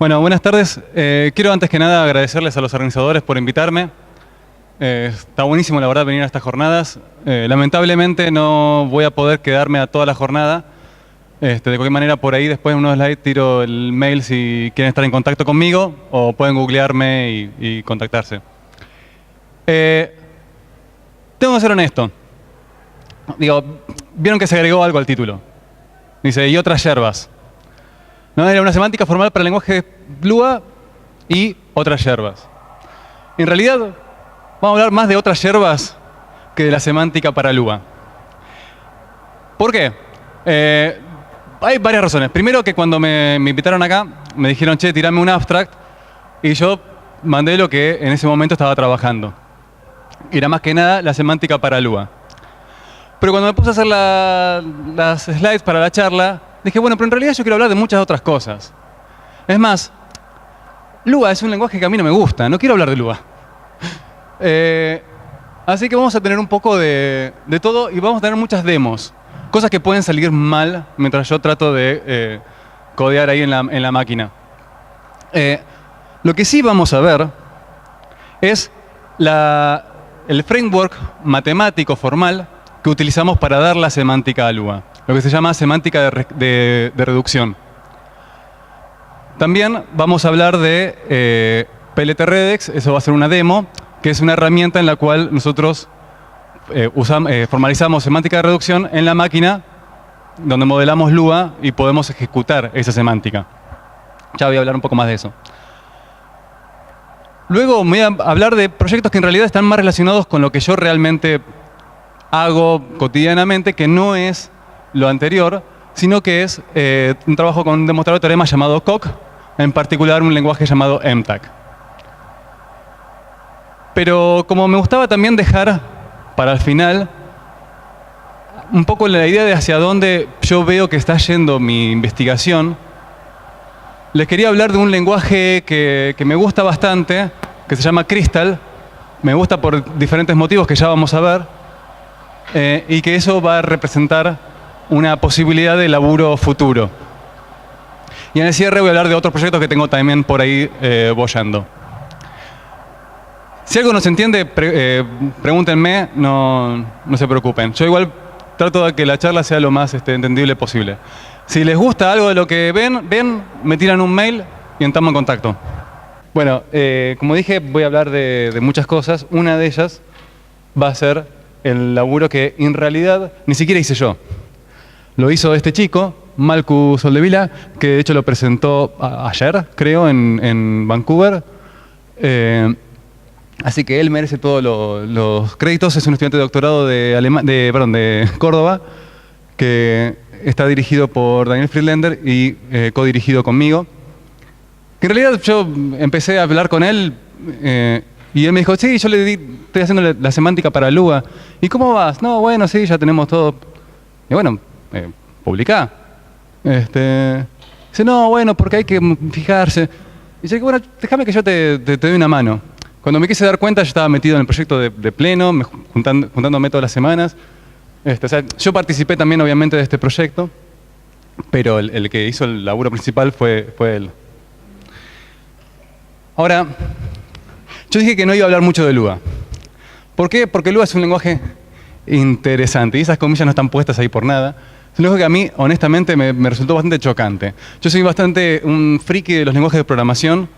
Bueno, buenas tardes. Quiero antes que nada agradecerles a los organizadores por invitarme. Está buenísimo, la verdad, venir a estas jornadas. Lamentablemente no voy a poder quedarme a toda la jornada. De cualquier manera, por ahí después en unos slides tiro el mail si quieren estar en contacto conmigo o pueden googlearme y contactarse. Tengo que ser honesto. Digo, vieron que se agregó algo al título. Dice, y otras yerbas. ¿No? Era una semántica formal para el lenguaje Lua y otras yerbas. En realidad, vamos a hablar más de otras yerbas que de la semántica para Lua. ¿Por qué? Hay varias razones. Primero, que cuando me invitaron acá, me dijeron, che, tirame un abstract, y yo mandé lo que en ese momento estaba trabajando. Y era más que nada la semántica para Lua. Pero cuando me puse a hacer las slides para la charla, dije, bueno, pero en realidad yo quiero hablar de muchas otras cosas. Es más, Lua es un lenguaje que a mí no me gusta, no quiero hablar de Lua. Así que vamos a tener un poco de todo y vamos a tener muchas demos. Cosas que pueden salir mal mientras yo trato de codear ahí en la máquina. Lo que sí vamos a ver es el framework matemático formal que utilizamos para dar la semántica a Lua. Lo que se llama semántica de reducción. También vamos a hablar de PLT-Redex, eso va a ser una demo, que es una herramienta en la cual nosotros formalizamos semántica de reducción en la máquina, donde modelamos Lua y podemos ejecutar esa semántica. Ya voy a hablar un poco más de eso. Luego voy a hablar de proyectos que en realidad están más relacionados con lo que yo realmente hago cotidianamente, que no es lo anterior, sino que es un trabajo con un demostrador de teorema llamado Coq, en particular un lenguaje llamado MTAG. Pero como me gustaba también dejar para el final un poco la idea de hacia dónde yo veo que está yendo mi investigación, les quería hablar de un lenguaje que me gusta bastante, que se llama Crystal. Me gusta por diferentes motivos que ya vamos a ver, y que eso va a representar una posibilidad de laburo futuro. Y en el cierre voy a hablar de otros proyectos que tengo también por ahí boyando. Si algo no se entiende, pregúntenme, no se preocupen. Yo igual trato de que la charla sea lo más entendible posible. Si les gusta algo de lo que ven, me tiran un mail y entramos en contacto. Bueno, como dije, voy a hablar de muchas cosas. Una de ellas va a ser el laburo que en realidad ni siquiera hice yo. Lo hizo este chico, Malcu Soldevila, que de hecho lo presentó ayer, creo, en Vancouver. Así que él merece todos los créditos. Es un estudiante de doctorado de Córdoba, que está dirigido por Daniel Friedlander y codirigido conmigo. En realidad yo empecé a hablar con él y él me dijo, sí, yo estoy haciendo la semántica para Lua. ¿Y cómo vas? No, bueno, sí, ya tenemos todo. Y bueno, publicá. Dice, no, bueno, porque hay que fijarse. Y yo dije, bueno, déjame que yo te doy una mano. Cuando me quise dar cuenta, yo estaba metido en el proyecto de pleno, juntándome todas las semanas. O sea, yo participé también, obviamente, de este proyecto, pero el que hizo el laburo principal fue él. Ahora, yo dije que no iba a hablar mucho de Lua. ¿Por qué? Porque Lua es un lenguaje interesante, y esas comillas no están puestas ahí por nada. Es un lenguaje que a mí, honestamente, me resultó bastante chocante. Yo soy bastante un friki de los lenguajes de programación.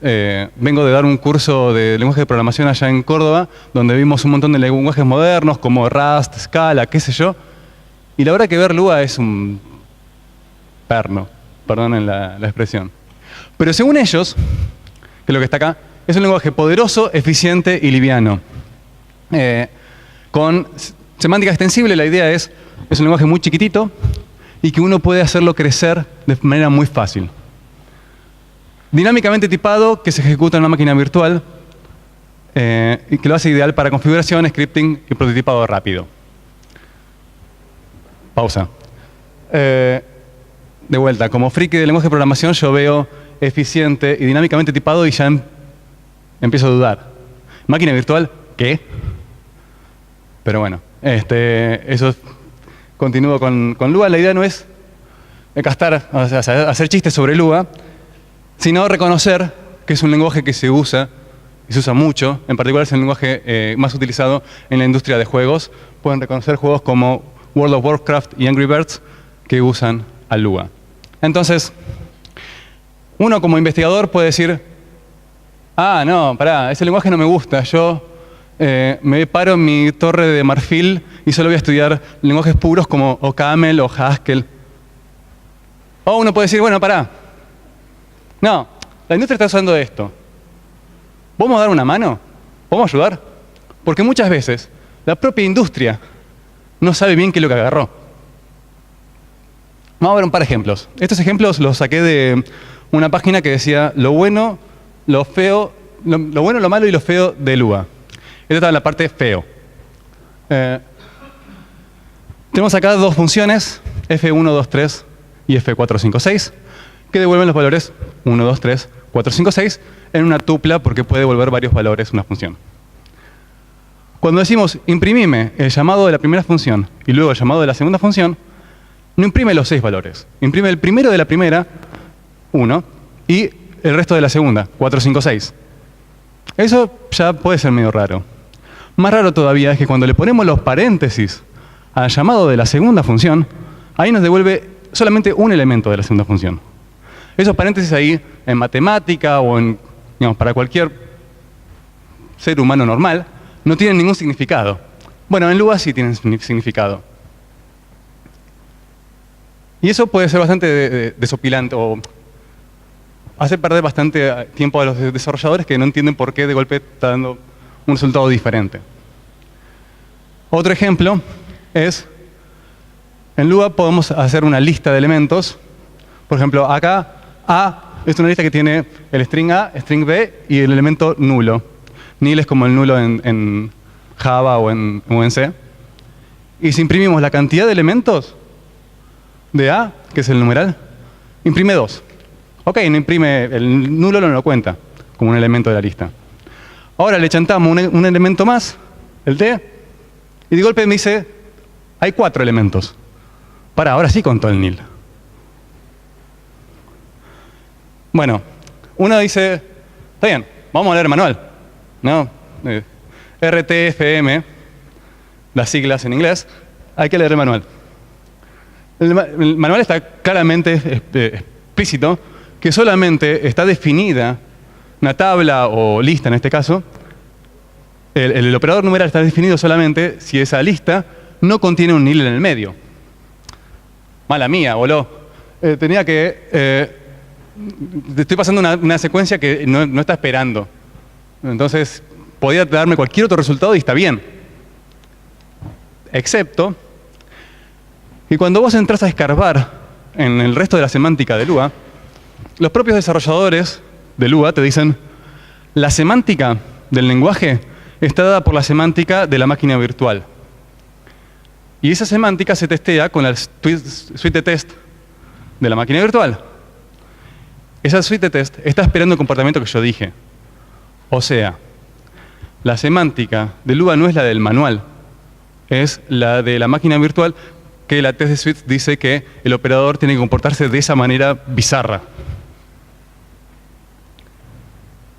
Vengo de dar un curso de lenguaje de programación allá en Córdoba, donde vimos un montón de lenguajes modernos como Rust, Scala, qué sé yo. Y la verdad que ver Lua es un perno, perdonen la expresión. Pero según ellos, que es lo que está acá, es un lenguaje poderoso, eficiente y liviano. Con semántica extensible, la idea es un lenguaje muy chiquitito y que uno puede hacerlo crecer de manera muy fácil. Dinámicamente tipado, que se ejecuta en una máquina virtual y que lo hace ideal para configuración, scripting y prototipado rápido. Pausa. De vuelta, como friki de lenguaje de programación, yo veo eficiente y dinámicamente tipado y ya empiezo a dudar. ¿Máquina virtual? ¿Qué? Pero bueno, eso continúo con Lua. La idea no es hacer chistes sobre Lua, sino reconocer que es un lenguaje que se usa, y se usa mucho. En particular es el lenguaje más utilizado en la industria de juegos. Pueden reconocer juegos como World of Warcraft y Angry Birds que usan al Lua. Entonces, uno como investigador puede decir, ah, no, pará, ese lenguaje no me gusta, yo me paro en mi torre de marfil y solo voy a estudiar lenguajes puros como OCaml o Haskell. O uno puede decir, bueno, pará, no, la industria está usando esto. ¿Vamos a dar una mano? ¿Vamos a ayudar? Porque muchas veces la propia industria no sabe bien qué es lo que agarró. Vamos a ver un par de ejemplos. Estos ejemplos los saqué de una página que decía lo bueno, lo feo, lo bueno, lo malo y lo feo de Lua. Esta está en la parte feo. Tenemos acá dos funciones, F123 y F456, que devuelven los valores 1, 2, 3, 4, 5, 6 en una tupla porque puede devolver varios valores una función. Cuando decimos imprimime el llamado de la primera función y luego el llamado de la segunda función, no imprime los 6 valores. Imprime el primero de la primera, 1, y el resto de la segunda, 4, 5, 6. Eso ya puede ser medio raro. Más raro todavía es que cuando le ponemos los paréntesis al llamado de la segunda función, ahí nos devuelve solamente un elemento de la segunda función. Esos paréntesis ahí, en matemática o en, digamos, para cualquier ser humano normal, no tienen ningún significado. Bueno, en Lua sí tienen significado. Y eso puede ser bastante desopilante o hacer perder bastante tiempo a los desarrolladores que no entienden por qué de golpe está dando un resultado diferente. Otro ejemplo es, en Lua podemos hacer una lista de elementos. Por ejemplo, acá A es una lista que tiene el string A, string B y el elemento nulo. Nil es como el nulo en Java o en C. Y si imprimimos la cantidad de elementos de A, que es el numeral, imprime 2. Ok, no imprime, el nulo no lo cuenta como un elemento de la lista. Ahora le chantamos un elemento más, el T, y de golpe me dice, hay 4 elementos. Ahora sí contó el nil. Bueno, uno dice, está bien, vamos a leer el manual, ¿no? RTFM, las siglas en inglés, hay que leer el manual. El manual está claramente explícito que solamente está definida una tabla o lista en este caso. El operador numeral está definido solamente si esa lista no contiene un nil en el medio. Mala mía, voló. Tenía que... estoy pasando una secuencia que no está esperando. Entonces, podía darme cualquier otro resultado y está bien. Excepto que cuando vos entras a escarbar en el resto de la semántica de Lua, los propios desarrolladores de Lua te dicen la semántica del lenguaje está dada por la semántica de la máquina virtual. Y esa semántica se testea con la suite de test de la máquina virtual. Esa suite de test está esperando el comportamiento que yo dije. O sea, la semántica de Lua no es la del manual, es la de la máquina virtual, que la test de suite dice que el operador tiene que comportarse de esa manera bizarra.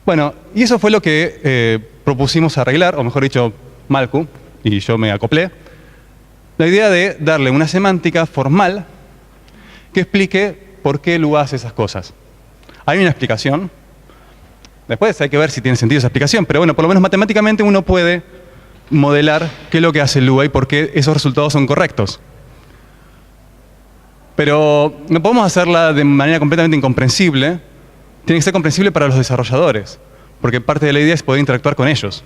Bueno, y eso fue lo que propusimos arreglar, o mejor dicho, Malku, y yo me acoplé. La idea de darle una semántica formal que explique por qué Lua hace esas cosas. Hay una explicación. Después hay que ver si tiene sentido esa explicación, pero bueno, por lo menos matemáticamente uno puede modelar qué es lo que hace Lua y por qué esos resultados son correctos. Pero no podemos hacerla de manera completamente incomprensible. Tiene que ser comprensible para los desarrolladores, porque parte de la idea es poder interactuar con ellos.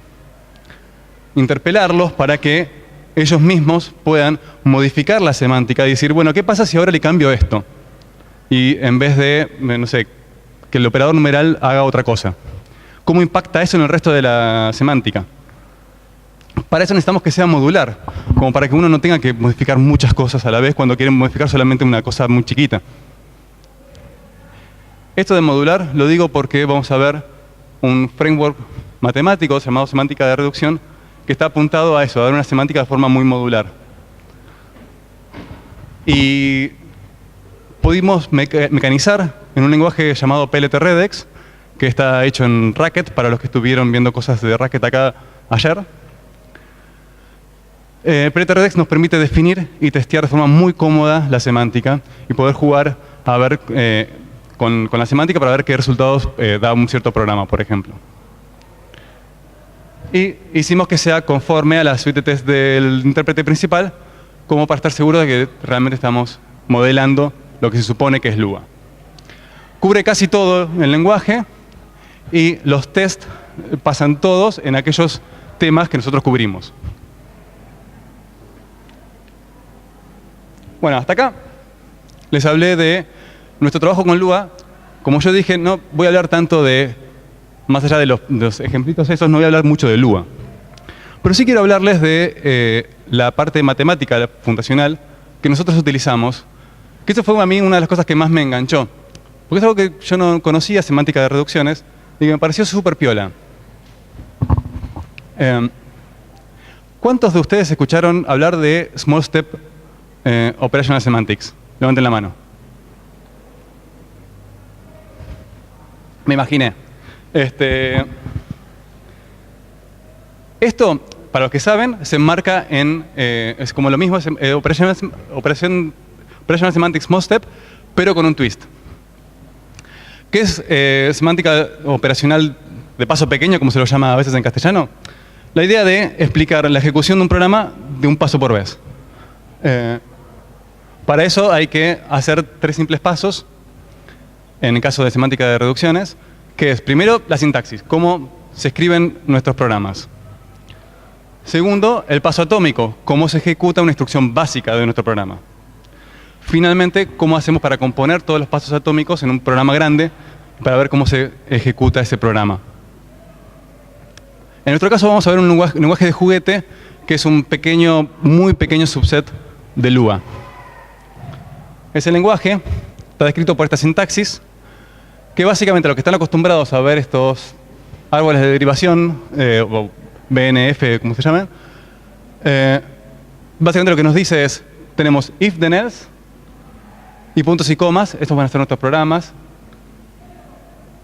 Interpelarlos para que ellos mismos puedan modificar la semántica y decir, bueno, ¿qué pasa si ahora le cambio esto? Y en vez de, no sé, que el operador numeral haga otra cosa. ¿Cómo impacta eso en el resto de la semántica? Para eso necesitamos que sea modular, como para que uno no tenga que modificar muchas cosas a la vez cuando quiere modificar solamente una cosa muy chiquita. Esto de modular lo digo porque vamos a ver un framework matemático llamado semántica de reducción que está apuntado a eso, a dar una semántica de forma muy modular. Y pudimos mecanizar en un lenguaje llamado PLT-Redex, que está hecho en Racket, para los que estuvieron viendo cosas de Racket acá ayer. PLT-Redex nos permite definir y testear de forma muy cómoda la semántica y poder jugar a ver, con la semántica para ver qué resultados da un cierto programa, por ejemplo. Y hicimos que sea conforme a la suite de test del intérprete principal, como para estar seguros de que realmente estamos modelando lo que se supone que es Lua. Cubre casi todo el lenguaje y los tests pasan todos en aquellos temas que nosotros cubrimos. Bueno, hasta acá les hablé de nuestro trabajo con Lua. Como yo dije, no voy a hablar tanto de, más allá de los ejemplitos esos, no voy a hablar mucho de Lua. Pero sí quiero hablarles de la parte matemática fundacional que nosotros utilizamos, que eso fue a mí una de las cosas que más me enganchó. Porque es algo que yo no conocía, semántica de reducciones, y que me pareció súper piola. ¿Cuántos de ustedes escucharon hablar de Small Step Operational Semantics? Levanten la mano. Me imaginé. Esto, para los que saben, se enmarca en, es como lo mismo, es Operational Semantics Small Step, pero con un twist. ¿Qué es semántica operacional de paso pequeño, como se lo llama a veces en castellano? La idea de explicar la ejecución de un programa de un paso por vez. Para eso hay que hacer 3 simples pasos, en el caso de semántica de reducciones, que es, primero, la sintaxis, cómo se escriben nuestros programas. Segundo, el paso atómico, cómo se ejecuta una instrucción básica de nuestro programa. Finalmente, cómo hacemos para componer todos los pasos atómicos en un programa grande para ver cómo se ejecuta ese programa. En nuestro caso vamos a ver un lenguaje de juguete que es un pequeño, muy pequeño subset de Lua. Ese lenguaje está descrito por esta sintaxis, que básicamente los que están acostumbrados a ver estos árboles de derivación, o BNF, como se llaman, básicamente lo que nos dice es, tenemos if then else, y puntos y comas, estos van a ser nuestros programas.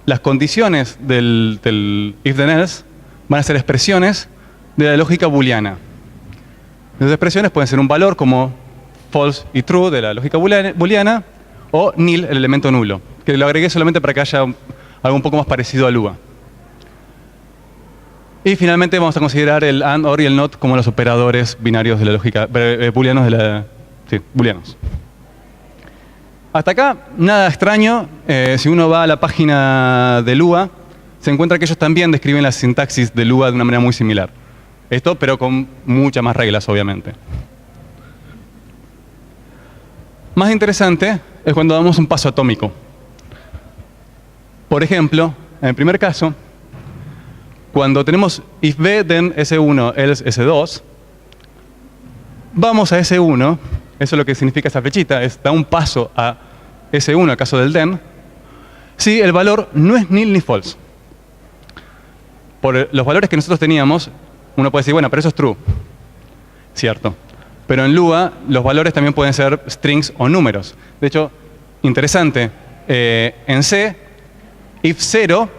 Las condiciones del if then else van a ser expresiones de la lógica booleana. Las expresiones pueden ser un valor como false y true de la lógica booleana, o nil, el elemento nulo, que lo agregué solamente para que haya algo un poco más parecido a Lua. Y finalmente vamos a considerar el and, or y el not como los operadores binarios de la lógica, booleanos de la... Sí, booleanos. Hasta acá, nada extraño. Si uno va a la página de Lua, se encuentra que ellos también describen la sintaxis de Lua de una manera muy similar. Esto, pero con muchas más reglas, obviamente. Más interesante es cuando damos un paso atómico. Por ejemplo, en el primer caso, cuando tenemos if b, then S1, else S2, vamos a S1, eso es lo que significa esa flechita, es da un paso a S1, al caso del then, si el valor no es nil ni false. Por los valores que nosotros teníamos, uno puede decir, bueno, pero eso es true. Cierto. Pero en Lua, los valores también pueden ser strings o números. De hecho, interesante, en C, if 0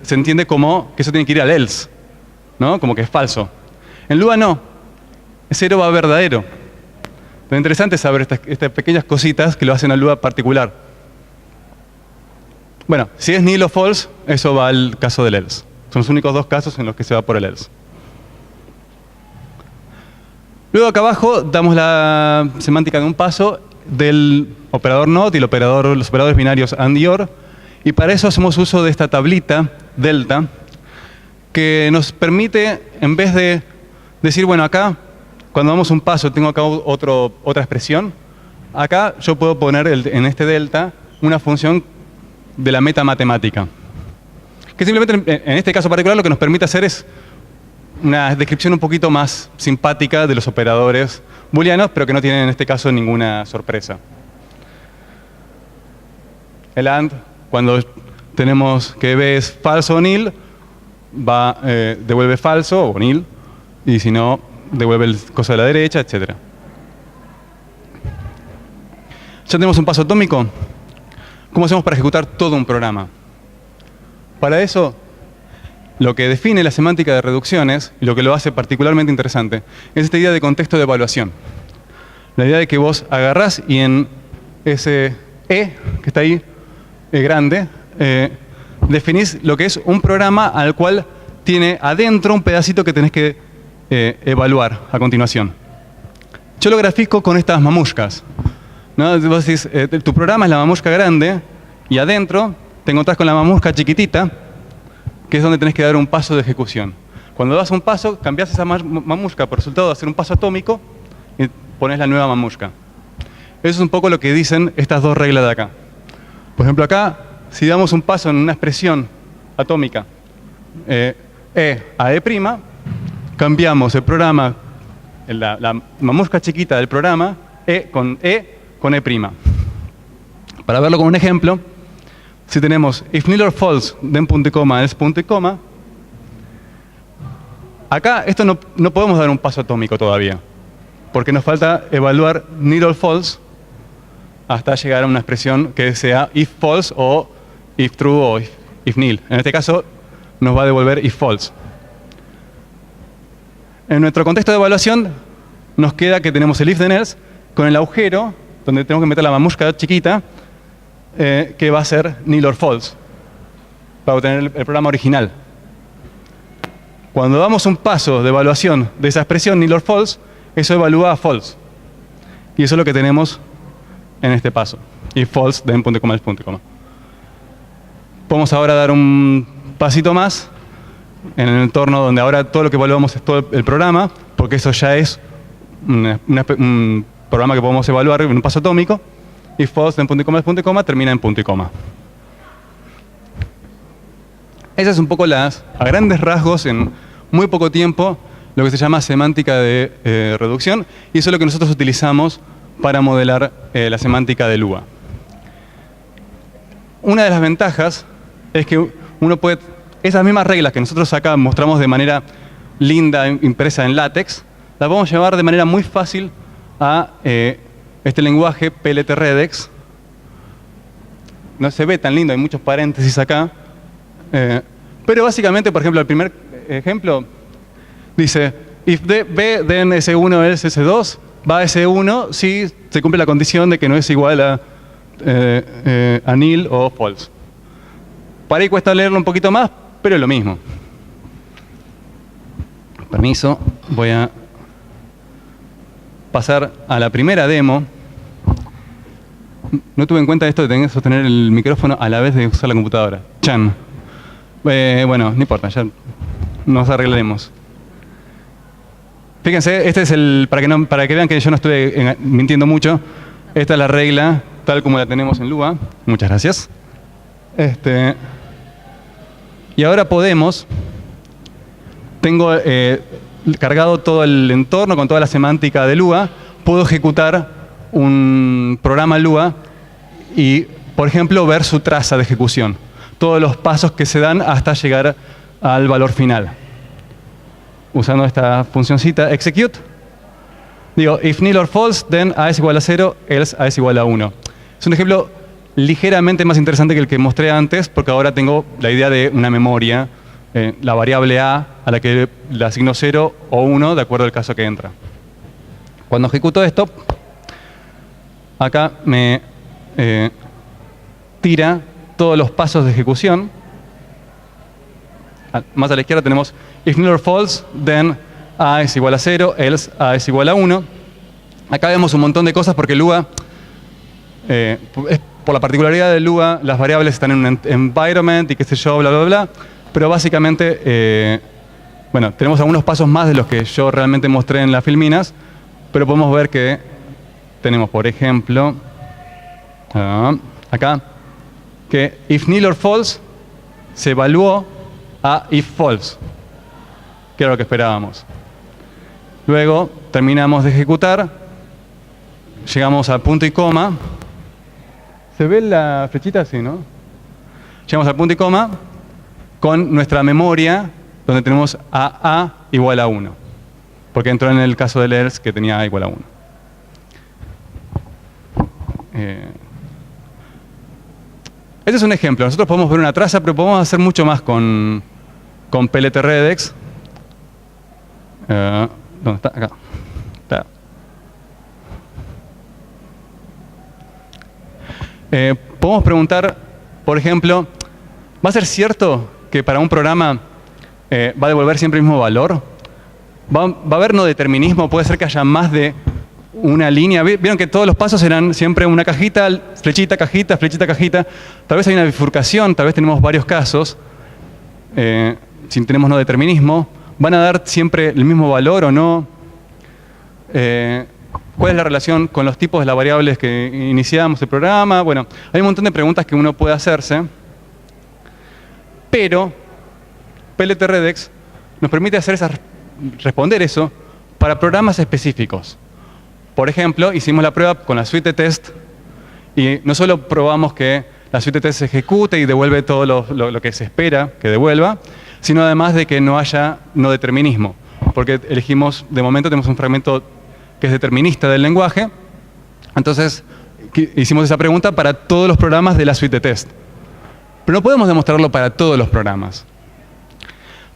se entiende como que eso tiene que ir al else, ¿no? Como que es falso. En Lua no. 0 va a verdadero. Lo interesante es saber estas pequeñas cositas que lo hacen a Lua particular. Bueno, si es nil o false, eso va al caso del else. Son los únicos 2 casos en los que se va por el else. Luego acá abajo damos la semántica de un paso del operador not y los operadores binarios and y or. Y para eso hacemos uso de esta tablita, delta, que nos permite, en vez de decir, bueno, acá, cuando damos un paso, tengo acá otra expresión, acá yo puedo poner en este delta una función de la meta matemática. Que simplemente, en este caso particular, lo que nos permite hacer es una descripción un poquito más simpática de los operadores booleanos, pero que no tienen en este caso ninguna sorpresa. El AND, cuando tenemos que B es falso o nil, devuelve falso o nil, y si no, devuelve el coso de la derecha, etc. Ya tenemos un paso atómico. ¿cómo hacemos para ejecutar todo un programa? Para eso, lo que define la semántica de reducciones, y lo que lo hace particularmente interesante, es esta idea de contexto de evaluación. La idea de que vos agarrás y en ese E, que está ahí, grande, definís lo que es un programa al cual tiene adentro un pedacito que tenés que evaluar a continuación. Yo lo grafico con estas mamushkas, ¿no? Vos decís, tu programa es la mamushka grande y adentro te encontrás con la mamushka chiquitita, que es donde tenés que dar un paso de ejecución. Cuando das un paso, cambiás esa mamushka por resultado de hacer un paso atómico y pones la nueva mamushka. Eso es un poco lo que dicen estas dos reglas de acá. Por ejemplo, acá, si damos un paso en una expresión atómica E a E', cambiamos el programa, la mamushka chiquita del programa, E con E'. Para verlo con un ejemplo, si tenemos if nil or false, then punto y coma, else punto y coma, acá esto no podemos dar un paso atómico todavía, porque nos falta evaluar nil or false hasta llegar a una expresión que sea if false o if true o if nil. En este caso nos va a devolver if false. En nuestro contexto de evaluación nos queda que tenemos el if then else con el agujero donde tenemos que meter la mamushka chiquita que va a ser nil or false para obtener el programa original. Cuando damos un paso de evaluación de esa expresión nil or false, eso evalúa a false. Y eso es lo que tenemos en este paso. If false, then punto y coma, else punto y coma. Podemos ahora dar un pasito más en el entorno donde ahora todo lo que evaluamos es todo el programa, porque eso ya es un programa que podemos evaluar en un paso atómico. If false, then punto y coma, else punto y coma, termina en punto y coma. Esa es un poco a grandes rasgos, en muy poco tiempo, lo que se llama semántica de reducción, y eso es lo que nosotros utilizamos para modelar la semántica de Lua. Una de las ventajas es que uno puede, esas mismas reglas que nosotros acá mostramos de manera linda, impresa en látex, las podemos llevar de manera muy fácil a este lenguaje PLT-REDEX. No se ve tan lindo, hay muchos paréntesis acá. Pero básicamente, por ejemplo, el primer ejemplo dice if B, then S1 else S2, va a S1 si se cumple la condición de que no es igual a nil o false. Para ahí cuesta leerlo un poquito más, pero es lo mismo. Permiso, voy a pasar a la primera demo. No tuve en cuenta esto de tener que sostener el micrófono a la vez de usar la computadora. Chan. Bueno, no importa, ya nos arreglaremos. Fíjense, este es para que vean que yo no estuve mintiendo mucho. Esta es la regla, tal como la tenemos en Lua. Muchas gracias. Y ahora tengo cargado todo el entorno con toda la semántica de Lua. Puedo ejecutar un programa Lua y, por ejemplo, ver su traza de ejecución. Todos los pasos que se dan hasta llegar al valor final. Usando esta funcioncita execute, digo if nil or false, then a es igual a 0, else a es igual a 1. Es un ejemplo ligeramente más interesante que el que mostré antes, porque ahora tengo la idea de una memoria, la variable a la que le asigno 0 o 1 de acuerdo al caso que entra. Cuando ejecuto esto, acá me tira todos los pasos de ejecución. Más a la izquierda tenemos if nil or false, then a es igual a 0, else a es igual a 1. Acá vemos un montón de cosas porque Lua, por la particularidad de Lua, las variables están en un environment y qué sé yo, bla, bla, bla. Pero básicamente, bueno, tenemos algunos pasos más de los que yo realmente mostré en las filminas, pero podemos ver que tenemos, por ejemplo, acá, que if nil or false se evaluó a if false, que era lo que esperábamos. Luego terminamos de ejecutar, llegamos al punto y coma. ¿Se ve la flechita? Sí, ¿no? Llegamos al punto y coma con nuestra memoria donde tenemos a igual a 1, porque entró en el caso del else que tenía a igual a 1. Este es un ejemplo. Nosotros podemos ver una traza, pero podemos hacer mucho más con PLT-Redex. ¿Dónde está? Acá. Está. Podemos preguntar, por ejemplo, ¿va a ser cierto que para un programa va a devolver siempre el mismo valor? ¿Va a haber no determinismo? ¿Puede ser que haya más de una línea? Vieron que todos los pasos eran siempre una cajita, flechita, cajita, flechita, cajita. Tal vez hay una bifurcación, tal vez tenemos varios casos. Si tenemos no determinismo, ¿van a dar siempre el mismo valor o no? ¿Cuál es la relación con los tipos de las variables que iniciamos el programa? Bueno, hay un montón de preguntas que uno puede hacerse, pero PLT-Redex nos permite responder eso para programas específicos. Por ejemplo, hicimos la prueba con la suite de test y no solo probamos que la suite de test se ejecute y devuelve todo lo que se espera que devuelva, sino además de que no haya no determinismo. Porque elegimos, de momento tenemos un fragmento que es determinista del lenguaje. Entonces, hicimos esa pregunta para todos los programas de la suite de test. Pero no podemos demostrarlo para todos los programas.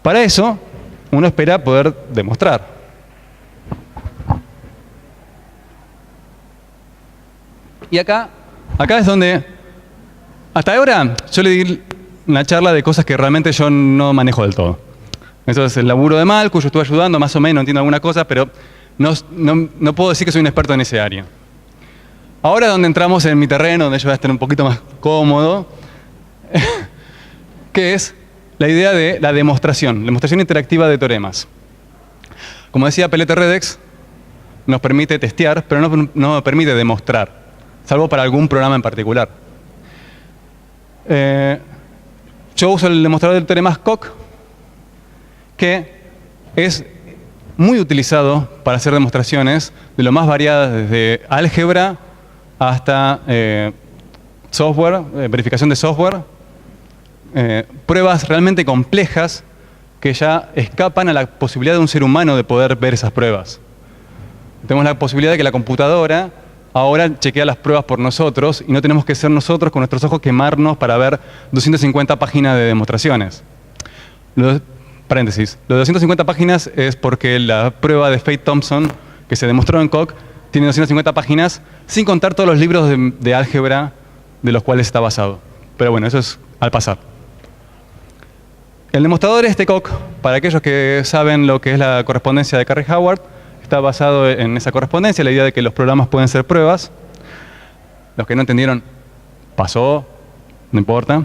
Para eso, uno espera poder demostrar. Y acá es donde, hasta ahora, yo le di una charla de cosas que realmente yo no manejo del todo. Eso es el laburo de Malcu, yo estuve ayudando, más o menos entiendo alguna cosa, pero no puedo decir que soy un experto en ese área. Ahora donde entramos en mi terreno, donde yo voy a estar un poquito más cómodo, que es la idea de la demostración interactiva de teoremas. Como decía, PLT-Redex nos permite testear, pero no nos permite demostrar, salvo para algún programa en particular. Yo uso el demostrador de teoremas Coq, que es muy utilizado para hacer demostraciones de lo más variadas, desde álgebra hasta software, verificación de software, pruebas realmente complejas que ya escapan a la posibilidad de un ser humano de poder ver esas pruebas. Tenemos la posibilidad de que la computadora ahora chequea las pruebas por nosotros y no tenemos que ser nosotros con nuestros ojos quemarnos para ver 250 páginas de demostraciones. Paréntesis, lo de 250 páginas es porque la prueba de Fate-Thompson que se demostró en Coq tiene 250 páginas sin contar todos los libros de álgebra de los cuales está basado. Pero bueno, eso es al pasar. El demostrador Coq, para aquellos que saben lo que es la correspondencia de Carrey-Howard, está basado en esa correspondencia, la idea de que los programas pueden ser pruebas. Los que no entendieron, pasó, no importa.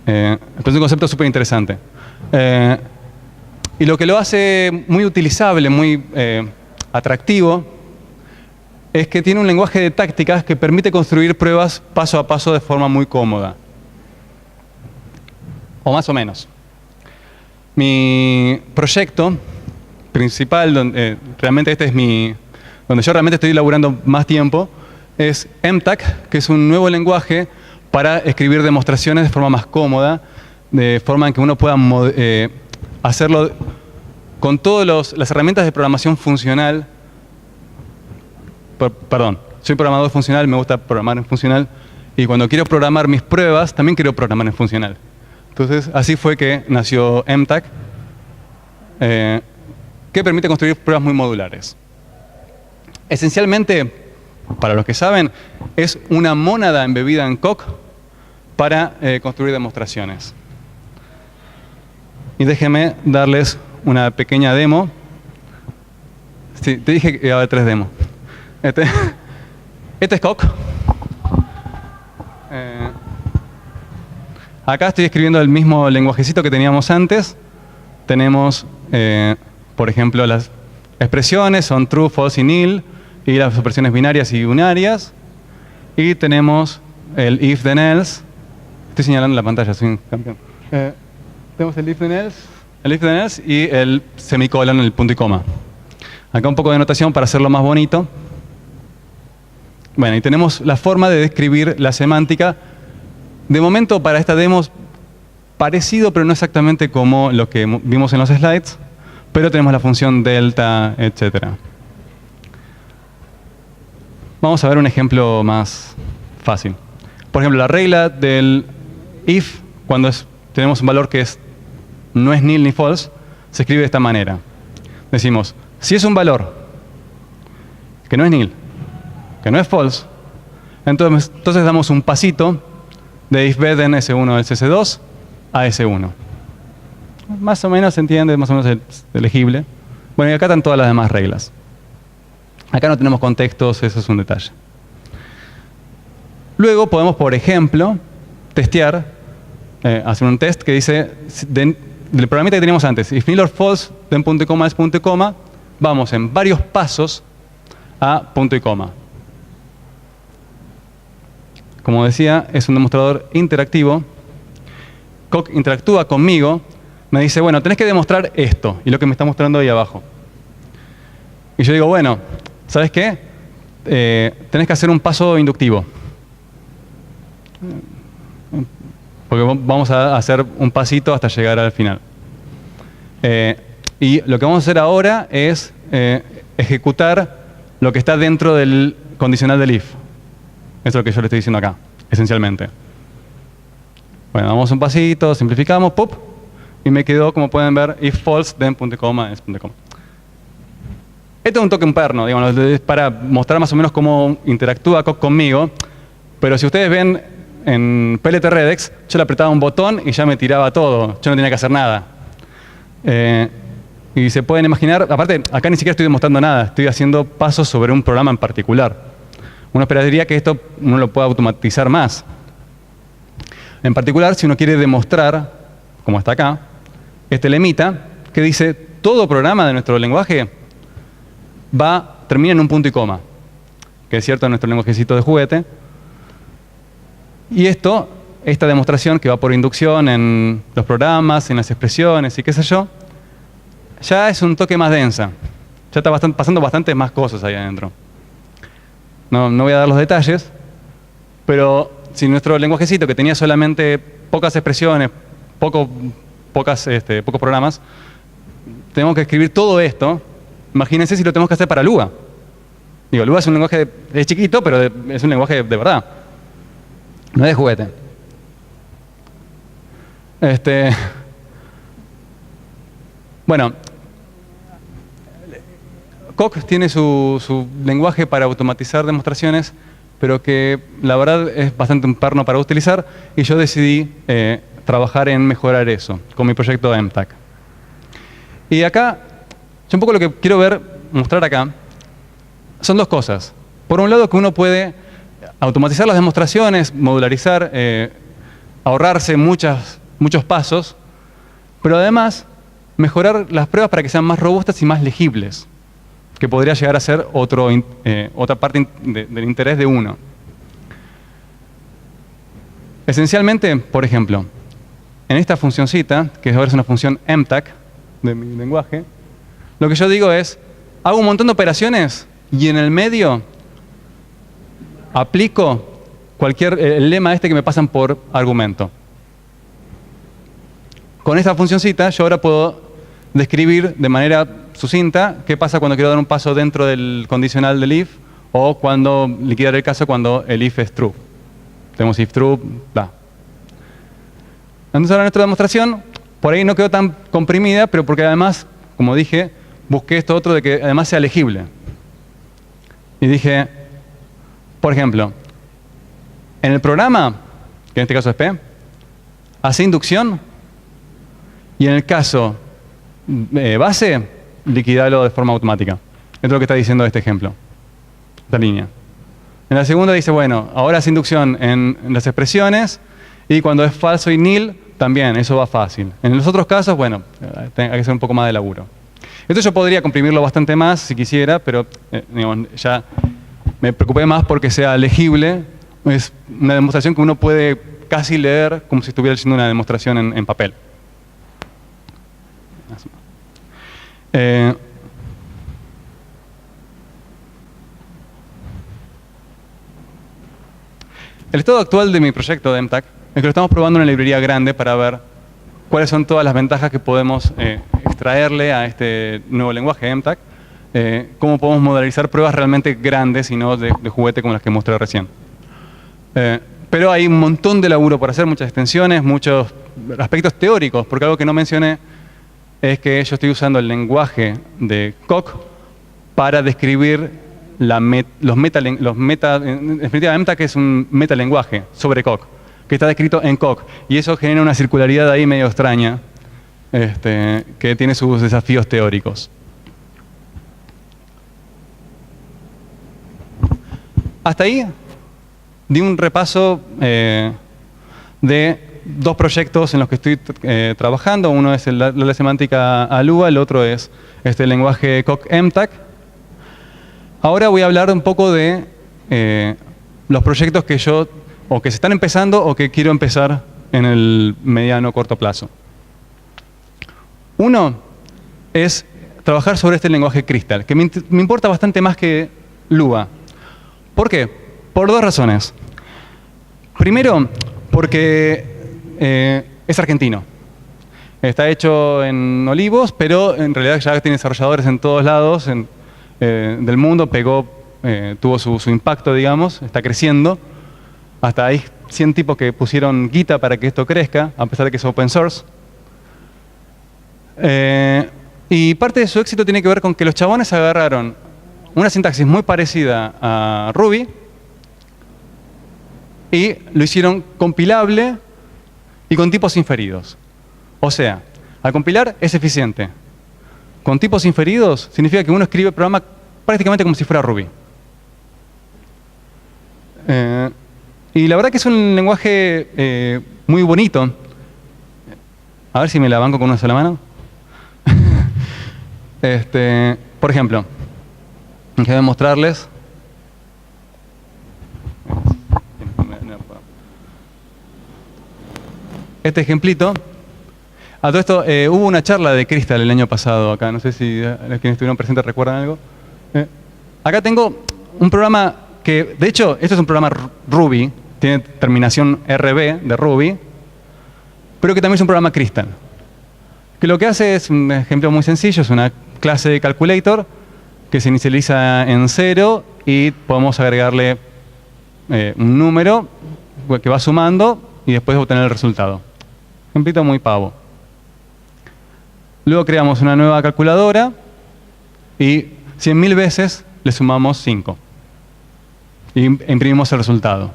Pero es un concepto súper interesante. Y lo que lo hace muy utilizable, muy atractivo, es que tiene un lenguaje de tácticas que permite construir pruebas paso a paso de forma muy cómoda. O más o menos. Mi proyecto principal, donde realmente donde yo realmente estoy laburando más tiempo, es MTAC, que es un nuevo lenguaje para escribir demostraciones de forma más cómoda, de forma en que uno pueda hacerlo con todas las herramientas de programación funcional. Perdón, soy programador funcional, me gusta programar en funcional, y cuando quiero programar mis pruebas, también quiero programar en funcional. Entonces, así fue que nació MTAC, que permite construir pruebas muy modulares. Esencialmente, para los que saben, es una mónada embebida en Coq para construir demostraciones. Y déjenme darles una pequeña demo. Sí, te dije que iba a haber 3 demos. Este es Coq. Acá estoy escribiendo el mismo lenguajecito que teníamos antes. Tenemos, por ejemplo, las expresiones son true, false y nil, y las operaciones binarias y unarias. Y tenemos el if then else. Estoy señalando la pantalla, soy un campeón. Tenemos el if then else y el semicolon, el punto y coma. Acá un poco de notación para hacerlo más bonito. Bueno, y tenemos la forma de describir la semántica. De momento, para esta demo, parecido, pero no exactamente como lo que vimos en los slides, pero tenemos la función delta, etc. Vamos a ver un ejemplo más fácil. Por ejemplo, la regla del if, cuando tenemos un valor que no es nil ni false, se escribe de esta manera. Decimos, si es un valor que no es nil, que no es false, entonces damos un pasito de if bed en S1 del CS2 a S1. Más o menos se entiende, más o menos es legible. Bueno, y acá están todas las demás reglas. Acá no tenemos contextos, eso es un detalle. Luego podemos, por ejemplo, testear, hacer un test que dice, del programita que teníamos antes, if nil or false, then punto y coma es punto y coma, vamos en varios pasos a punto y coma. Como decía, es un demostrador interactivo. Coq interactúa conmigo, me dice, bueno, tenés que demostrar esto, y lo que me está mostrando ahí abajo. Y yo digo, bueno, ¿sabes qué? Tenés que hacer un paso inductivo. Porque vamos a hacer un pasito hasta llegar al final. Y lo que vamos a hacer ahora es ejecutar lo que está dentro del condicional del if. Eso es lo que yo le estoy diciendo acá, esencialmente. Bueno, damos un pasito, simplificamos, ¡pop! Y me quedó, como pueden ver, if false, then punto y coma es punto y coma. Esto es un toque perno, digamos, es para mostrar más o menos cómo interactúa Coq conmigo. Pero si ustedes ven en PLT-Redex, yo le apretaba un botón y ya me tiraba todo. Yo no tenía que hacer nada. Y se pueden imaginar, aparte, acá ni siquiera estoy demostrando nada. Estoy haciendo pasos sobre un programa en particular. Uno esperaría que esto uno lo pueda automatizar más. En particular, si uno quiere demostrar, como está acá, este lemita que dice todo programa de nuestro lenguaje termina en un punto y coma, que es cierto en nuestro lenguajecito de juguete. Y esta demostración que va por inducción en los programas, en las expresiones y qué sé yo, ya es un toque más densa. Ya está pasando bastantes más cosas ahí adentro. No voy a dar los detalles, pero si nuestro lenguajecito, que tenía solamente pocas expresiones, pocos programas, tenemos que escribir todo esto, imagínense si lo tenemos que hacer para Lua. Digo, Lua es un lenguaje, es chiquito, pero es un lenguaje de verdad. No es de juguete. Bueno, Coq tiene su lenguaje para automatizar demostraciones, pero que la verdad es bastante un perno para utilizar, y yo decidí trabajar en mejorar eso con mi proyecto MTAC. Y acá, yo un poco lo que quiero mostrar acá, son dos cosas. Por un lado, que uno puede automatizar las demostraciones, modularizar, ahorrarse muchos pasos, pero además mejorar las pruebas para que sean más robustas y más legibles, que podría llegar a ser otra parte del interés de uno. Esencialmente, por ejemplo, en esta funcioncita, que ahora es una función MTAC de mi lenguaje, lo que yo digo es, hago un montón de operaciones y en el medio aplico el lema que me pasan por argumento. Con esta funcioncita yo ahora puedo describir de manera sucinta qué pasa cuando quiero dar un paso dentro del condicional del if o cuando liquidar el caso cuando el if es true. Tenemos if true, bla. Entonces ahora nuestra demostración por ahí no quedó tan comprimida, pero porque además, como dije, busqué esto otro de que además sea legible. Y dije, por ejemplo, en el programa, que en este caso es P, hace inducción y en el caso base, liquidarlo de forma automática. Esto es lo que está diciendo este ejemplo, esta línea. En la segunda dice, bueno, ahora hace inducción en las expresiones y cuando es falso y nil, también, eso va fácil. En los otros casos, bueno, hay que hacer un poco más de laburo. Esto yo podría comprimirlo bastante más si quisiera, pero digamos, ya me preocupé más porque sea legible. Es una demostración que uno puede casi leer como si estuviera haciendo una demostración en papel. El estado actual de mi proyecto de MTAC es que lo estamos probando en una librería grande para ver cuáles son todas las ventajas que podemos extraerle a este nuevo lenguaje MTAC, cómo podemos modularizar pruebas realmente grandes y no de juguete como las que mostré recién. Pero hay un montón de laburo por hacer, muchas extensiones, muchos aspectos teóricos, porque algo que no mencioné es que yo estoy usando el lenguaje de Coq para describir en definitiva, MTAG es un metalenguaje sobre Coq, que está descrito en Coq, y eso genera una circularidad ahí medio extraña, que tiene sus desafíos teóricos. Hasta ahí di un repaso de dos proyectos en los que estoy trabajando. Uno es la semántica ALUA, el otro es el lenguaje Coq-MTAG. Ahora voy a hablar un poco de los proyectos que se están empezando o que quiero empezar en el mediano o corto plazo. Uno es trabajar sobre este lenguaje Crystal, que me importa bastante más que Lua. ¿Por qué? Por dos razones. Primero, porque es argentino. Está hecho en Olivos, pero en realidad ya tiene desarrolladores en todos lados del mundo, tuvo su impacto, digamos, está creciendo. Hasta hay 100 tipos que pusieron guita para que esto crezca, a pesar de que es open source. Y parte de su éxito tiene que ver con que los chabones agarraron una sintaxis muy parecida a Ruby y lo hicieron compilable y con tipos inferidos. O sea, al compilar es eficiente. Con tipos inferidos significa que uno escribe el programa prácticamente como si fuera Ruby. Y la verdad que es un lenguaje muy bonito. A ver si me la banco con una sola mano. Por ejemplo, déjenme mostrarles. Este ejemplito. A todo esto, hubo una charla de Crystal el año pasado acá. No sé si quienes estuvieron presentes recuerdan algo. Acá tengo un programa que, de hecho, esto es un programa Ruby. Tiene terminación RB de Ruby. Pero que también es un programa Crystal. Que lo que hace es un ejemplo muy sencillo. Es una clase de calculator que se inicializa en 0 y podemos agregarle un número que va sumando y después obtener el resultado. Ejemplito muy pavo. Luego creamos una nueva calculadora y 100.000 veces le sumamos 5. Y imprimimos el resultado.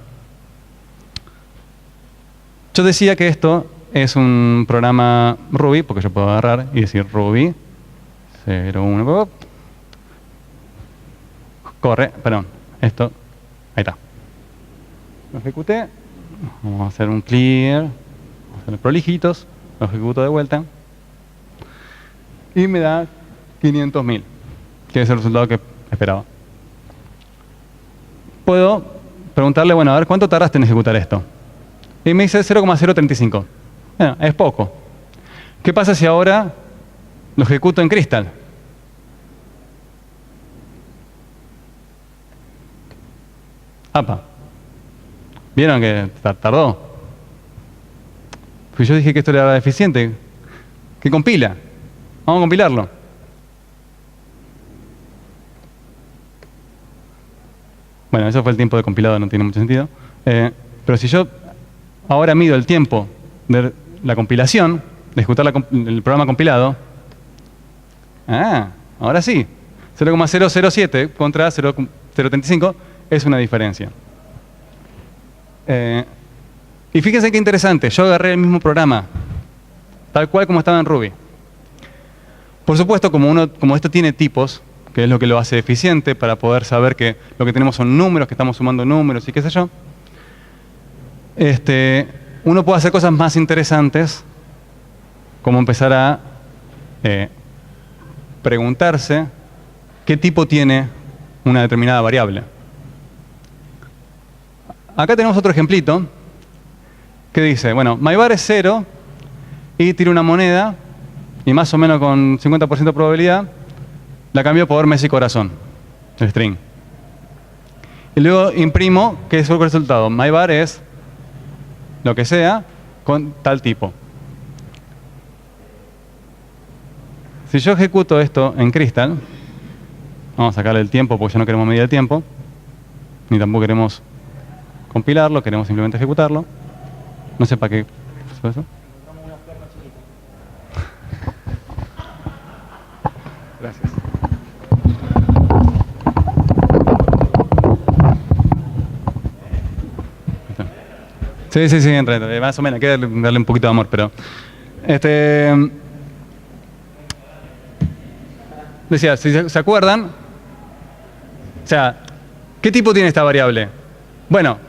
Yo decía que esto es un programa Ruby, porque yo puedo agarrar y decir Ruby 01. Corre, perdón, esto, ahí está. Lo ejecuté, vamos a hacer un clear, vamos a hacer prolijitos, lo ejecuto de vuelta y me da 500.000, que es el resultado que esperaba. Puedo preguntarle, bueno, a ver, ¿cuánto tardaste en ejecutar esto? Y me dice 0,035. Bueno, es poco. ¿Qué pasa si ahora lo ejecuto en Crystal? ¡Apa! ¿Vieron que tardó? Pues yo dije que esto era eficiente. ¿Que compila? Vamos a compilarlo. Bueno, eso fue el tiempo de compilado, no tiene mucho sentido. Pero si yo ahora mido el tiempo de la compilación, de ejecutar el programa compilado, ahora sí. 0,007 contra 0,035 es una diferencia. Y fíjense qué interesante, yo agarré el mismo programa, tal cual como estaba en Ruby. Por supuesto, como esto tiene tipos, que es lo que lo hace eficiente para poder saber que lo que tenemos son números, que estamos sumando números y qué sé yo, uno puede hacer cosas más interesantes, como empezar a preguntarse qué tipo tiene una determinada variable. Acá tenemos otro ejemplito que dice, bueno, myvar es 0 y tiro una moneda y más o menos con 50% de probabilidad la cambio por Messi Corazón, el string. Y luego imprimo que es el resultado. myvar es lo que sea con tal tipo. Si yo ejecuto esto en Crystal, vamos a sacarle el tiempo porque ya no queremos medir el tiempo, ni tampoco queremos compilarlo, queremos simplemente ejecutarlo. No sé para qué pasó eso. Gracias. Sí, entra. Más o menos, hay que darle un poquito de amor, pero... decía, si se acuerdan, o sea, ¿qué tipo tiene esta variable? Bueno,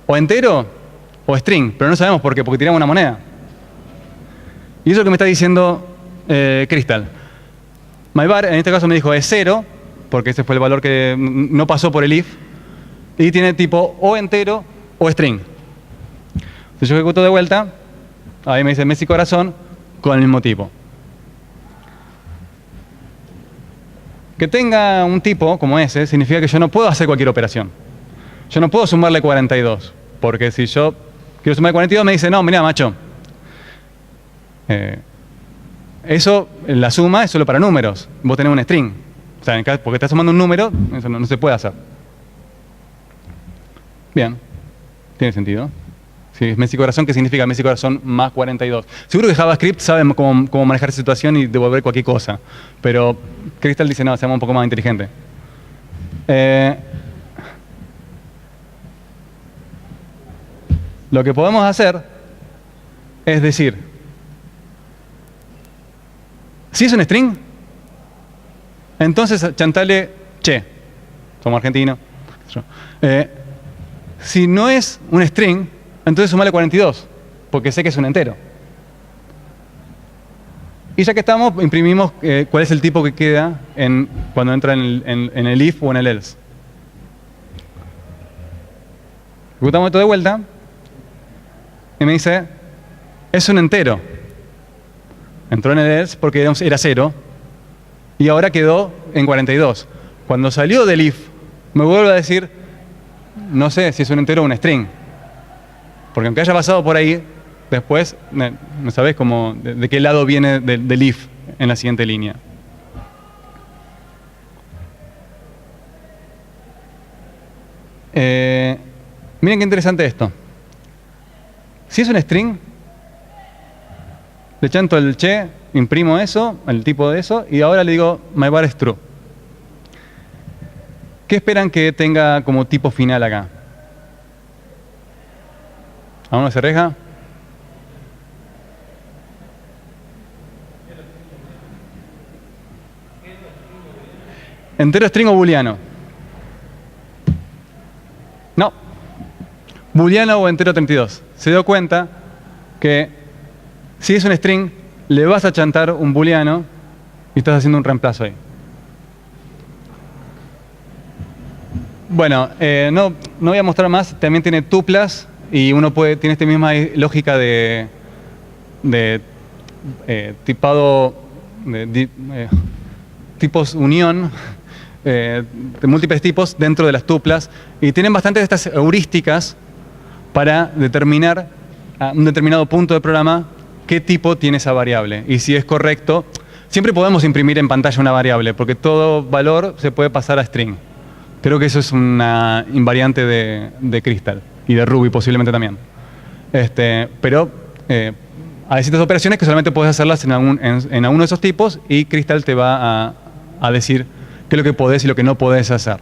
o entero o string, pero no sabemos por qué, porque tiramos una moneda. Y eso es lo que me está diciendo Crystal. MyVar, en este caso me dijo es 0, porque ese fue el valor que no pasó por el if, y tiene tipo o entero o string. Si yo ejecuto de vuelta, ahí me dice Messi corazón con el mismo tipo. Que tenga un tipo como ese significa que yo no puedo hacer cualquier operación. Yo no puedo sumarle 42, porque si yo quiero sumarle 42 me dice, no, mira, macho, eso, la suma es solo para números. Vos tenés un string. O sea, porque estás sumando un número, eso no se puede hacer. Bien, tiene sentido. Sí, es Messi corazón, ¿qué significa Messi corazón más 42? Seguro que JavaScript sabe cómo manejar esa situación y devolver cualquier cosa. Pero Crystal dice, no, seamos un poco más inteligente. Lo que podemos hacer es decir, si es un string, entonces chantale che. Somos argentinos. Si no es un string, entonces sumale 42, porque sé que es un entero. Y ya que estamos, imprimimos cuál es el tipo que queda cuando entra en el if o en el else. Ejecutamos esto de vuelta y me dice, es un entero. Entró en el else porque era 0 y ahora quedó en 42. Cuando salió del if, me vuelve a decir, no sé si es un entero o un string. Porque aunque haya pasado por ahí, después no sabés de qué lado viene del if en la siguiente línea. Miren qué interesante esto. Si es un string, le chanto el che, imprimo eso, el tipo de eso, y ahora le digo myVar es true. ¿Qué esperan que tenga como tipo final acá? ¿Aún no se reja? ¿Entero string o booleano? No. Booleano o entero 32. Se dio cuenta que si es un string, le vas a chantar un booleano y estás haciendo un reemplazo ahí. Bueno, no voy a mostrar más. También tiene tuplas y uno tiene esta misma lógica de tipado, tipos unión, de múltiples tipos dentro de las tuplas. Y tienen bastantes de estas heurísticas para determinar a un determinado punto de programa qué tipo tiene esa variable. Y si es correcto, siempre podemos imprimir en pantalla una variable, porque todo valor se puede pasar a string. Creo que eso es una invariante de Crystal y de Ruby posiblemente también. Pero hay distintas operaciones que solamente puedes hacerlas en alguno de esos tipos y Crystal te va a decir qué es lo que podés y lo que no podés hacer.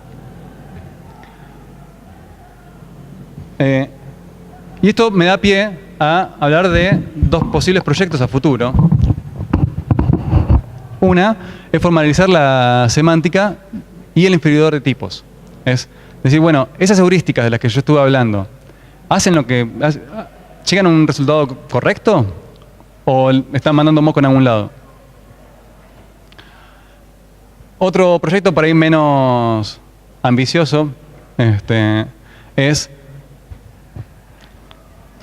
Y esto me da pie a hablar de dos posibles proyectos a futuro. Una es formalizar la semántica y el inferidor de tipos. Es decir, bueno, esas heurísticas de las que yo estuve hablando, ¿llegan a un resultado correcto o están mandando moco en algún lado? Otro proyecto por ahí menos ambicioso es...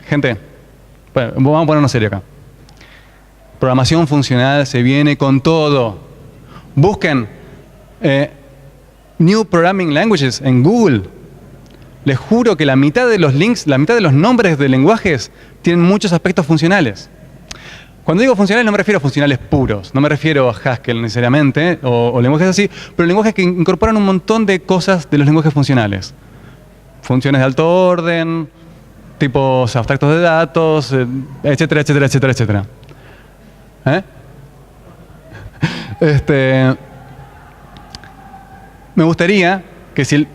Gente, bueno, vamos a ponernos serio acá. Programación funcional se viene con todo. Busquen New Programming Languages en Google. Les juro que la mitad de los links, la mitad de los nombres de lenguajes tienen muchos aspectos funcionales. Cuando digo funcionales no me refiero a funcionales puros, no me refiero a Haskell necesariamente o lenguajes así, pero lenguajes que incorporan un montón de cosas de los lenguajes funcionales. funciones de alto orden, tipos abstractos de datos, etcétera, etcétera, etcétera, etcétera. Me gustaría que si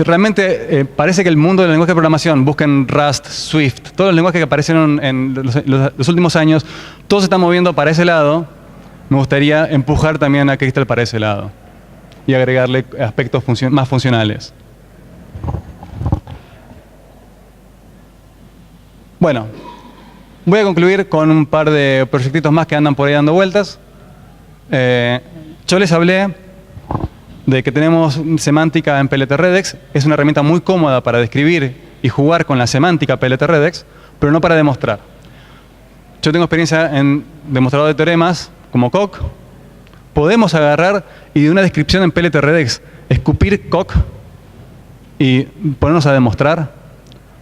realmente parece que el mundo del lenguaje de programación, busquen Rust, Swift, todos los lenguajes que aparecieron en los últimos años, todos se están moviendo para ese lado, me gustaría empujar también a Crystal para ese lado y agregarle aspectos más funcionales. Bueno, voy a concluir con un par de proyectitos más que andan por ahí dando vueltas. Yo les hablé de que tenemos semántica en PLT-Redex. Es una herramienta muy cómoda para describir y jugar con la semántica PLT-Redex, pero no para demostrar. Yo tengo experiencia en demostrador de teoremas, como Coq. Podemos agarrar y de una descripción en PLT-Redex escupir Coq y ponernos a demostrar.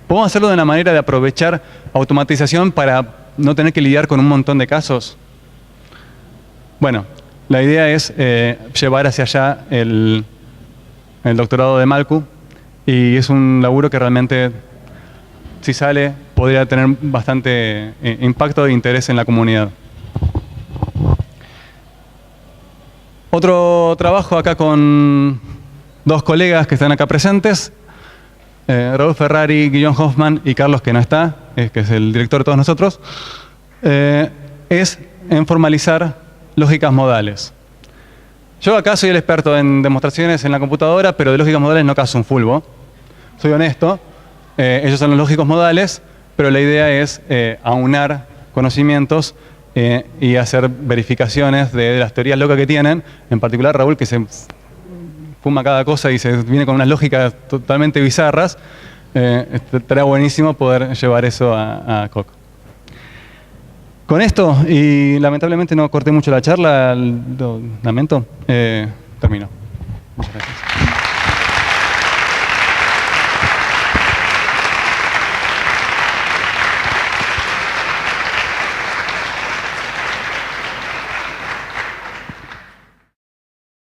Podemos hacerlo de una manera de aprovechar automatización para no tener que lidiar con un montón de casos. Bueno, la idea es llevar hacia allá el doctorado de Malku, y es un laburo que realmente, si sale, podría tener bastante impacto e interés en la comunidad. Otro trabajo acá con dos colegas que están acá presentes, Raúl Ferrari, Guillaume Hoffman y Carlos, que no está, que es el director de todos nosotros, es en formalizar lógicas modales. Yo acá soy el experto en demostraciones en la computadora, pero de lógicas modales no caso un fulbo. Soy honesto, ellos son los lógicos modales, pero la idea es aunar conocimientos y hacer verificaciones de las teorías locas que tienen. En particular Raúl, que se fuma cada cosa y se viene con unas lógicas totalmente bizarras. Estaría buenísimo poder llevar eso a Coq. Con esto, y lamentablemente no corté mucho la charla, lo lamento, termino. Muchas gracias.